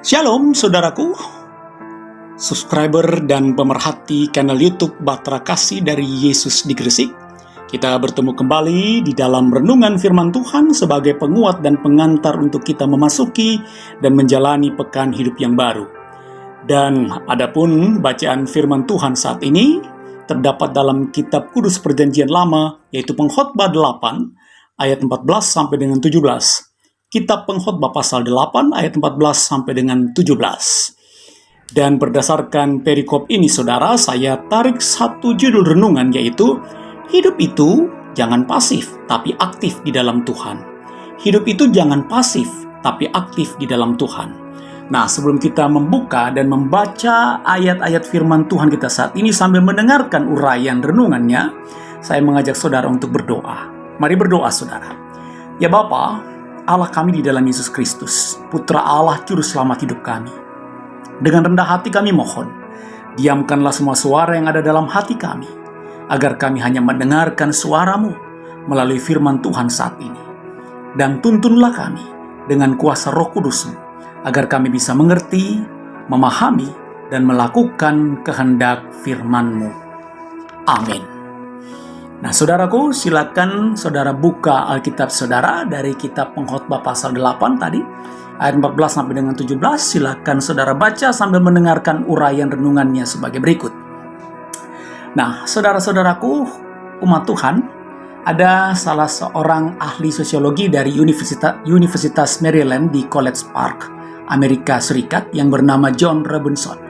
Shalom saudaraku, subscriber dan pemerhati kanal YouTube Bahtera Kasih dari Yesus di Gresik. Kita bertemu kembali di dalam renungan firman Tuhan sebagai penguat dan pengantar untuk kita memasuki dan menjalani pekan hidup yang baru. Dan adapun bacaan firman Tuhan saat ini terdapat dalam kitab Kudus Perjanjian Lama, yaitu Pengkhotbah 8 ayat 14 sampai dengan 17. Kitab Pengkhotbah pasal 8 ayat 14 sampai dengan 17. Dan berdasarkan perikop ini saudara, saya tarik satu judul renungan, yaitu hidup itu jangan pasif tapi aktif di dalam Tuhan. Hidup itu jangan pasif tapi aktif di dalam Tuhan. Nah, sebelum kita membuka dan membaca ayat-ayat firman Tuhan kita saat ini sambil mendengarkan uraian renungannya, saya mengajak saudara untuk berdoa. Mari berdoa saudara. Ya Bapa, Allah kami di dalam Yesus Kristus, Putra Allah Juru Selamat hidup kami. Dengan rendah hati kami mohon, diamkanlah semua suara yang ada dalam hati kami, agar kami hanya mendengarkan suara-Mu melalui firman Tuhan saat ini. Dan tuntunlah kami dengan kuasa Roh Kudus-Mu, agar kami bisa mengerti, memahami, dan melakukan kehendak firman-Mu. Amin. Nah saudaraku, silakan saudara buka Alkitab saudara dari kitab Pengkhotbah pasal 8 tadi, ayat 14 sampai dengan 17. Silakan saudara baca sambil mendengarkan uraian renungannya sebagai berikut. Nah, saudara-saudaraku, umat Tuhan, ada salah seorang ahli sosiologi dari Universitas Maryland di College Park, Amerika Serikat, yang bernama John Robinson.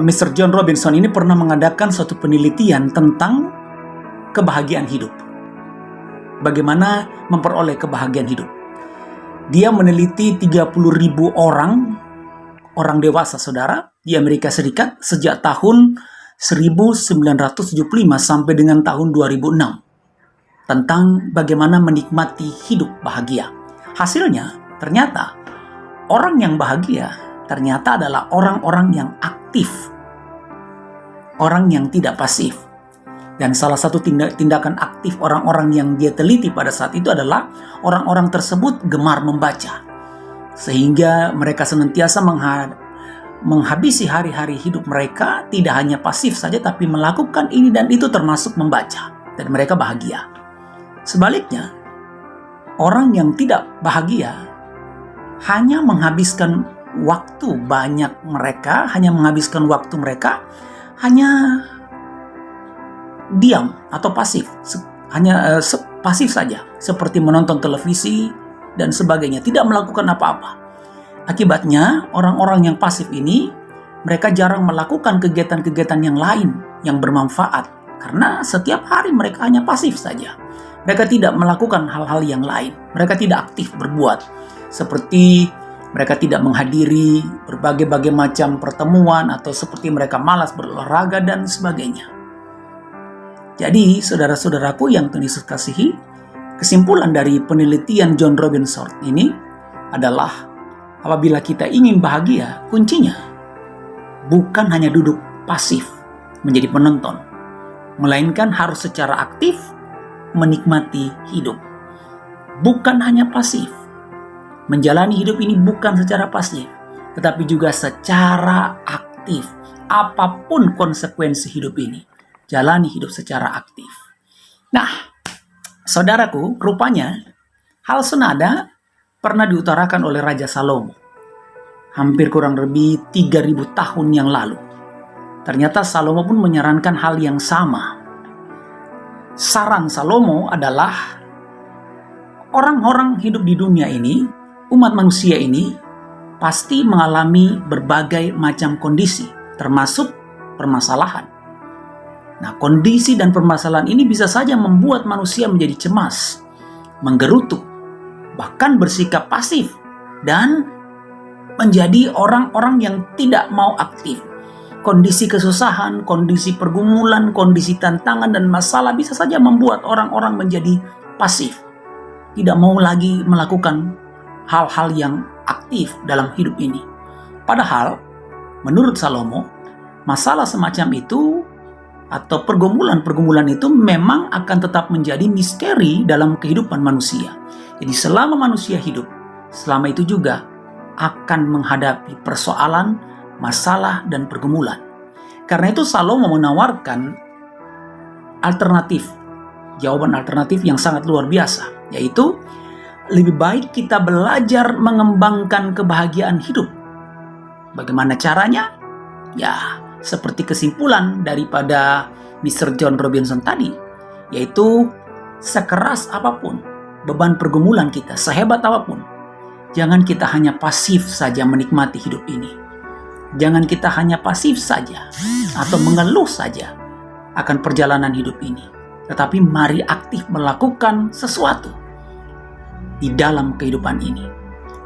Mr. John Robinson ini pernah mengadakan suatu penelitian tentang kebahagiaan hidup. Bagaimana memperoleh kebahagiaan hidup. Dia meneliti 30.000 orang dewasa saudara di Amerika Serikat sejak tahun 1975 sampai dengan tahun 2006 tentang bagaimana menikmati hidup bahagia. Hasilnya ternyata orang yang bahagia ternyata adalah orang-orang yang aktif, orang yang tidak pasif. Dan salah satu tindakan aktif orang-orang yang dia teliti pada saat itu adalah orang-orang tersebut gemar membaca. Sehingga mereka senantiasa menghabisi hari-hari hidup mereka tidak hanya pasif saja, tapi melakukan ini dan itu termasuk membaca. Dan mereka bahagia. Sebaliknya, orang yang tidak bahagia hanya menghabiskan waktu banyak mereka, hanya diam atau pasif, hanya pasif saja, seperti menonton televisi dan sebagainya, tidak melakukan apa-apa. Akibatnya, orang-orang yang pasif ini, mereka jarang melakukan kegiatan-kegiatan yang lain yang bermanfaat, karena setiap hari mereka hanya pasif saja. Mereka tidak melakukan hal-hal yang lain, mereka tidak aktif berbuat, seperti mereka tidak menghadiri berbagai macam pertemuan, atau seperti mereka malas berolahraga dan sebagainya. Jadi, saudara-saudaraku yang Tuhan Yesus kasihi, kesimpulan dari penelitian John Robinson ini adalah apabila kita ingin bahagia, kuncinya bukan hanya duduk pasif menjadi penonton, melainkan harus secara aktif menikmati hidup. Bukan hanya pasif. Menjalani hidup ini bukan secara pasif, tetapi juga secara aktif. Apapun konsekuensi hidup ini, jalani hidup secara aktif. Nah, saudaraku, rupanya hal senada pernah diutarakan oleh Raja Salomo hampir kurang lebih 3.000 tahun yang lalu. Ternyata Salomo pun menyarankan hal yang sama. Saran Salomo adalah orang-orang hidup di dunia ini, umat manusia ini, pasti mengalami berbagai macam kondisi, termasuk permasalahan. Nah, kondisi dan permasalahan ini bisa saja membuat manusia menjadi cemas, menggerutu, bahkan bersikap pasif, dan menjadi orang-orang yang tidak mau aktif. Kondisi kesusahan, kondisi pergumulan, kondisi tantangan dan masalah bisa saja membuat orang-orang menjadi pasif, tidak mau lagi melakukan hal-hal yang aktif dalam hidup ini. Padahal, menurut Salomo, masalah semacam itu atau pergumulan itu memang akan tetap menjadi misteri dalam kehidupan manusia. Jadi selama manusia hidup, selama itu juga akan menghadapi persoalan, masalah, dan pergumulan. Karena itu Salomo menawarkan alternatif, jawaban alternatif yang sangat luar biasa, yaitu lebih baik kita belajar mengembangkan kebahagiaan hidup. Bagaimana caranya? Ya, seperti kesimpulan daripada Mr. John Robinson tadi, yaitu sekeras apapun beban pergumulan kita, sehebat apapun, jangan kita hanya pasif saja menikmati hidup ini. Jangan kita hanya pasif saja atau mengeluh saja akan perjalanan hidup ini. Tetapi mari aktif melakukan sesuatu di dalam kehidupan ini,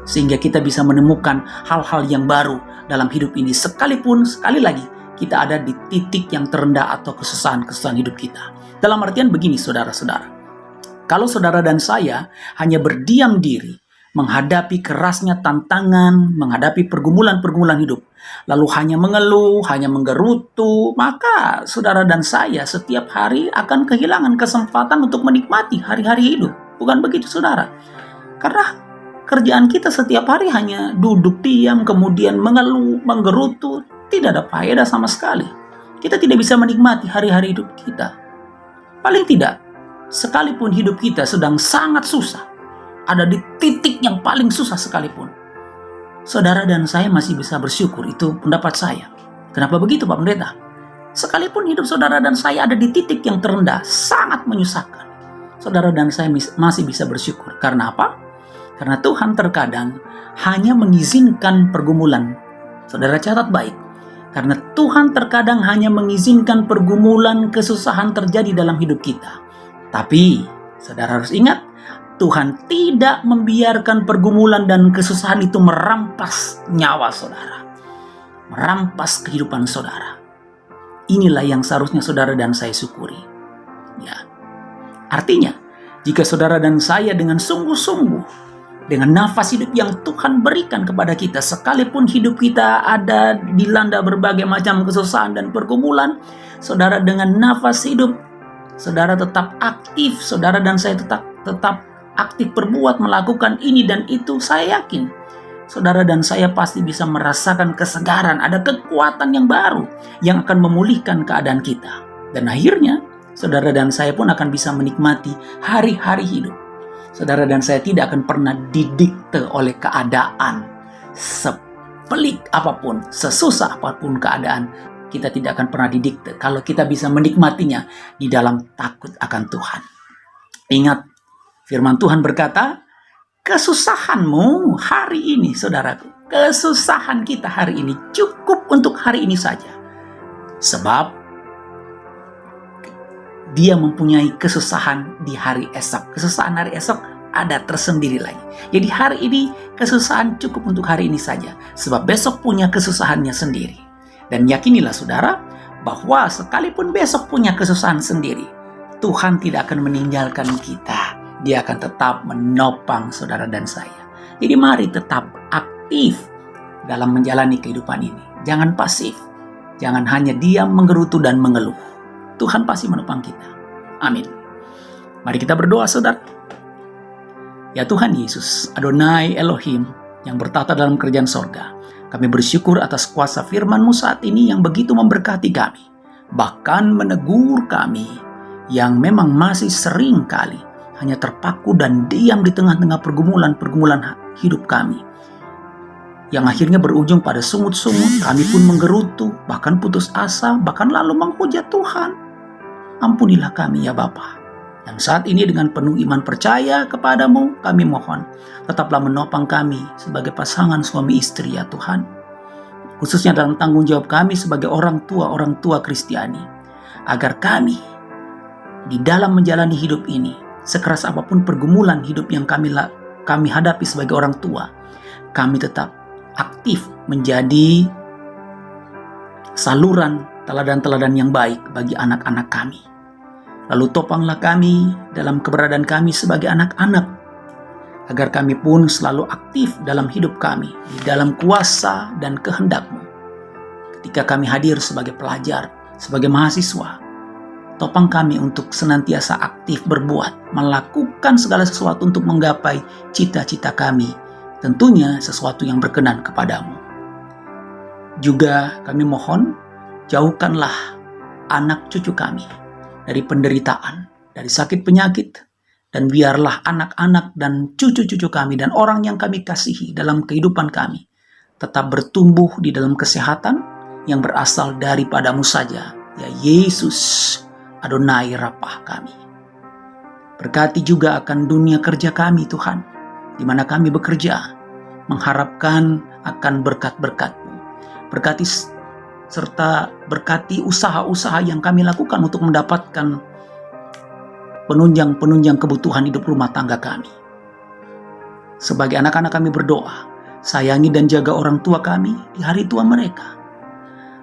sehingga kita bisa menemukan hal-hal yang baru dalam hidup ini, sekalipun sekali lagi kita ada di titik yang terendah atau kesusahan-kesusahan hidup kita. Dalam artian begini, saudara-saudara, kalau saudara dan saya hanya berdiam diri menghadapi kerasnya tantangan, menghadapi pergumulan-pergumulan hidup, lalu hanya mengeluh, hanya menggerutu, maka saudara dan saya setiap hari akan kehilangan kesempatan untuk menikmati hari-hari hidup. Bukan begitu, saudara? Karena kerjaan kita setiap hari hanya duduk diam, kemudian mengeluh, menggerutu, tidak ada faedah sama sekali. Kita tidak bisa menikmati hari-hari hidup kita. Paling tidak, sekalipun hidup kita sedang sangat susah, ada di titik yang paling susah sekalipun, saudara dan saya masih bisa bersyukur. Itu pendapat saya. Kenapa begitu, Pak Pendeta? Sekalipun hidup saudara dan saya ada di titik yang terendah, sangat menyusahkan, saudara dan saya masih bisa bersyukur. Karena apa? Karena Tuhan terkadang hanya mengizinkan pergumulan. Saudara catat baik. Karena Tuhan terkadang hanya mengizinkan pergumulan, kesusahan terjadi dalam hidup kita. Tapi, saudara harus ingat, Tuhan tidak membiarkan pergumulan dan kesusahan itu merampas nyawa saudara, merampas kehidupan saudara. Inilah yang seharusnya saudara dan saya syukuri. Ya. Artinya, jika saudara dan saya dengan sungguh-sungguh, dengan nafas hidup yang Tuhan berikan kepada kita, sekalipun hidup kita ada dilanda berbagai macam kesusahan dan pergumulan, saudara dengan nafas hidup, saudara tetap aktif, saudara dan saya tetap aktif berbuat, melakukan ini dan itu, saya yakin saudara dan saya pasti bisa merasakan kesegaran, ada kekuatan yang baru yang akan memulihkan keadaan kita. Dan akhirnya, saudara dan saya pun akan bisa menikmati hari-hari hidup. Saudara dan saya tidak akan pernah didikte oleh keadaan. Sepelik apapun, sesusah apapun keadaan, kita tidak akan pernah didikte kalau kita bisa menikmatinya di dalam takut akan Tuhan. Ingat, firman Tuhan berkata, kesusahanmu hari ini, saudaraku, kesusahan kita hari ini cukup untuk hari ini saja. Sebab Dia mempunyai kesusahan di hari esok. Kesusahan hari esok ada tersendiri lagi. Jadi hari ini kesusahan cukup untuk hari ini saja. Sebab besok punya kesusahannya sendiri. Dan yakinilah saudara, bahwa sekalipun besok punya kesusahan sendiri, Tuhan tidak akan meninggalkan kita. Dia akan tetap menopang saudara dan saya. Jadi mari tetap aktif dalam menjalani kehidupan ini. Jangan pasif. Jangan hanya diam, menggerutu dan mengeluh. Tuhan pasti menopang kita. Amin. Mari kita berdoa, saudara. Ya Tuhan Yesus, Adonai Elohim yang bertata dalam kerajaan sorga, kami bersyukur atas kuasa firman-Mu saat ini yang begitu memberkati kami. Bahkan menegur kami yang memang masih sering kali hanya terpaku dan diam di tengah-tengah pergumulan-pergumulan hidup kami, yang akhirnya berujung pada sungut-sungut. Kami pun menggerutu, bahkan putus asa, bahkan lalu menghujat Tuhan. Ampunilah kami ya Bapa. Dan saat ini dengan penuh iman percaya kepadamu, kami mohon, tetaplah menopang kami sebagai pasangan suami istri ya Tuhan. Khususnya dalam tanggung jawab kami sebagai orang tua Kristiani. Agar kami di dalam menjalani hidup ini, sekeras apapun pergumulan hidup yang kami hadapi sebagai orang tua, kami tetap aktif menjadi saluran teladan-teladan yang baik bagi anak-anak kami. Lalu topanglah kami dalam keberadaan kami sebagai anak-anak, agar kami pun selalu aktif dalam hidup kami, di dalam kuasa dan kehendak-Mu. Ketika kami hadir sebagai pelajar, sebagai mahasiswa, topang kami untuk senantiasa aktif berbuat, melakukan segala sesuatu untuk menggapai cita-cita kami tentunya sesuatu yang berkenan kepadamu. Juga kami mohon, jauhkanlah anak cucu kami dari penderitaan, dari sakit penyakit, dan biarlah anak-anak dan cucu-cucu kami dan orang yang kami kasihi dalam kehidupan kami tetap bertumbuh di dalam kesehatan yang berasal daripadamu saja, ya Yesus, Adonai Rapah kami. Berkati juga akan dunia kerja kami Tuhan, di mana kami bekerja, mengharapkan akan berkat-berkat-Mu. Berkati serta berkati usaha-usaha yang kami lakukan untuk mendapatkan penunjang kebutuhan hidup rumah tangga kami. Sebagai anak-anak kami berdoa, sayangi dan jaga orang tua kami di hari tua mereka.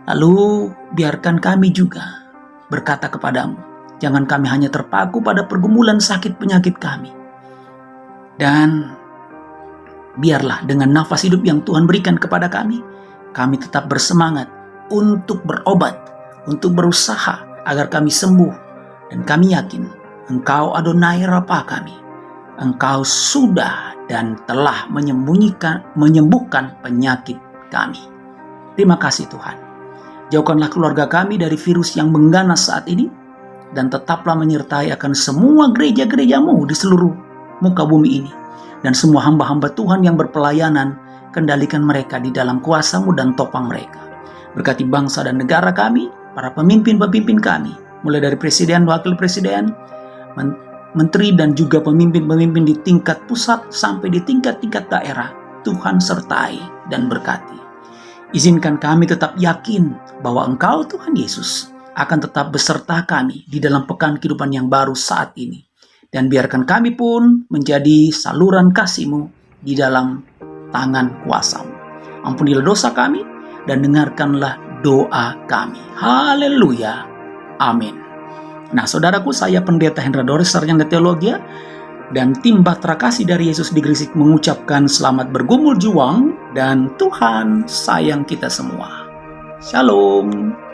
Lalu biarkan kami juga berkata kepadamu, jangan kami hanya terpaku pada pergumulan sakit penyakit kami. Dan biarlah dengan nafas hidup yang Tuhan berikan kepada kami tetap bersemangat untuk berobat, untuk berusaha agar kami sembuh. Dan kami yakin Engkau Adonai Rapah kami. Engkau sudah dan telah menyembuhkan penyakit kami. Terima kasih Tuhan. Jauhkanlah keluarga kami dari virus yang mengganas saat ini, dan tetaplah menyertai akan semua gereja-gereja-Mu di seluruh muka bumi ini. Dan semua hamba-hamba Tuhan yang berpelayanan, kendalikan mereka di dalam kuasa-Mu dan topang mereka. Berkati bangsa dan negara kami, para pemimpin-pemimpin kami, mulai dari presiden, wakil presiden, menteri dan juga pemimpin-pemimpin di tingkat pusat sampai di tingkat-tingkat daerah. Tuhan sertai dan berkati. Izinkan kami tetap yakin bahwa Engkau Tuhan Yesus akan tetap beserta kami di dalam pekan kehidupan yang baru saat ini. Dan biarkan kami pun menjadi saluran kasih-Mu di dalam tangan kuasa-Mu. Ampunilah dosa kami dan dengarkanlah doa kami. Haleluya. Amin. Nah, saudaraku, saya Pendeta Hendra Doris, Sarjana Teologia, dan tim Bahtera Kasih dari Yesus di Gresik mengucapkan selamat bergumul juang dan Tuhan sayang kita semua. Shalom.